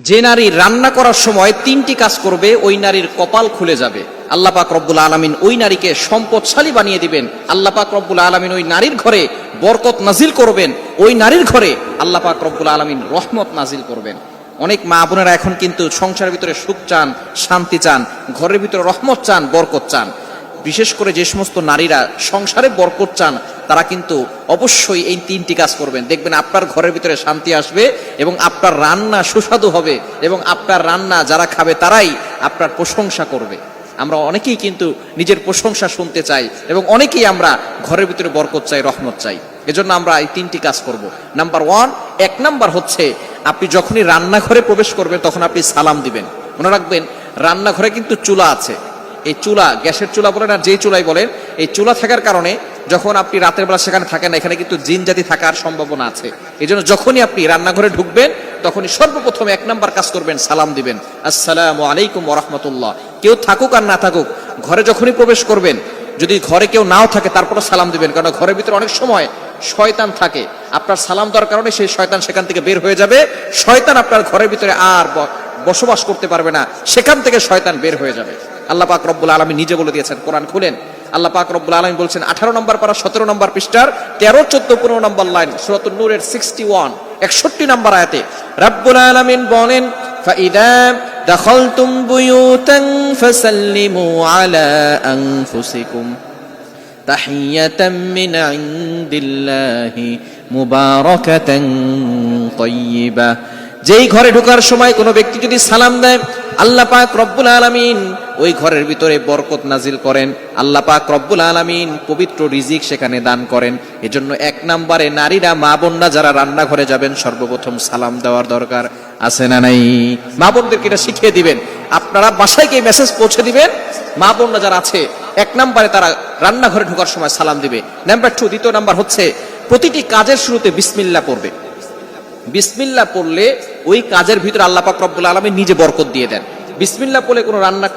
যে নারী রান্না করার সময় তিনটি কাজ করবে ওই নারীর কপাল খুলে যাবে। আল্লাহ পাক রব্বুল আলামিন ওই নারীকে সম্পদশালী বানিয়ে দিবেন। আল্লাহ পাক রব্বুল আলামিন ওই নারীর ঘরে বরকত নাজিল করবেন। ওই নারীর ঘরে আল্লাহ পাক রব্বুল আলামিন রহমত নাজিল করবেন। অনেক মা বোনেরা এখন কিন্তু সংসারের ভিতরে সুখ চান, শান্তি চান, ঘরের ভিতরে রহমত চান, বরকত চান। বিশেষ করে যে সমস্ত নারীরা সংসারে বরকত চান তারা কিন্তু অবশ্যই এই তিনটি কাজ করবেন। দেখবেন আপনার ঘরের ভিতরে শান্তি আসবে এবং আপনার রান্না সুস্বাদু হবে এবং আপনার রান্না যারা খাবে তারাই আপনার প্রশংসা করবে। আমরা অনেকেই কিন্তু নিজের প্রশংসা শুনতে চাই এবং অনেকেই আমরা ঘরের ভিতরে বরকত চাই, রহমত চাই। এজন্য আমরা এই তিনটি কাজ করব। নাম্বার 1, 1 নাম্বার হচ্ছে আপনি যখনই রান্নাঘরে প্রবেশ করবেন তখন আপনি সালাম দিবেন। মনে রাখবেন রান্নাঘরে কিন্তু চুলা আছে। এই চুলা, গ্যাসের চুলা বলেন আর যেই চুলাই বলেন, এই চুলা থাকার কারণে যখন আপনি রাতের বেলা সেখানে থাকেন না, এখানে কিন্তু জিন জাতি থাকার সম্ভাবনা আছে। এই জন্য যখনই আপনি রান্নাঘরে ঢুকবেন তখনই সর্বপ্রথম 1 নাম্বার কাজ করবেন, সালাম দিবেন, আসসালামু আলাইকুম ওয়া রাহমাতুল্লাহ। কেউ থাকুক আর না থাকুক, ঘরে যখনই প্রবেশ করবেন, যদি ঘরে কেউ নাও থাকে তারপরে সালাম দিবেন, কারণ ঘরের ভিতরে অনেক সময় শয়তান থাকে। আপনার সালাম দেওয়ার কারণে সেই শয়তান সেখান থেকে বের হয়ে যাবে। শয়তান আপনার ঘরের ভিতরে আর বসবাস করতে পারবে না, সেখান থেকে শয়তান বের হয়ে যাবে। আল্লাহ পাক রব্বুল আলামিন নিজে বলে দিয়েছেন, কোরআন খুলেন, আল্লাহ পাক রব্বুল আলামিন বলছেন 18 নম্বর পারা 17 নম্বর পৃষ্ঠার 13, 14, 15 নম্বর লাইন, সূরাতুন নূরের 61, 61 নম্বর আয়াতে রব্বুল আলামিন বলেন, ফাইদা দাখালতুম বুয়ুতান ফাসাল্লিমু আলা আনফুসিকুম তাহিয়াতাম মিন ইনদিল্লাহি মুবারাকাতান তাইয়্যিবা। যেই ঘরে ঢোকার সময় কোনো ব্যক্তি যদি সালাম দেয়, আল্লাহ পাক রব্বুল আলামিন ওই ঘরের ভিতরে বরকত নাজিল করেন। আল্লাহ পাক রব্বুল আলামিন পবিত্র রিজিক সেখানে দান করেন। এজন্য 1 নম্বরে নারীরা, মা বোনরা যারা রান্নাঘরে যাবেন সর্বপ্রথম সালাম দেওয়ার দরকার আছে না নাই? মা বোনদেরকে এটা শিখিয়ে দিবেন। আপনারা বাসায় গিয়ে মেসেজ পৌঁছে দিবেন, মা বোনরা যারা আছে 1 নম্বরে তারা রান্নাঘরে ঢোকার সময় সালাম দিবে। নাম্বার 2, দ্বিতীয় নাম্বার হচ্ছে প্রতিটি কাজের শুরুতে বিসমিল্লাহ পড়বে। বিসমিল্লাহ পড়লে ওই কাজের ভিতরে আল্লাহ পাক রব্বুল আলামিন নিজে বরকত দিয়ে দেন। বিসমিল্লাহ পড়লে কোনো রান্না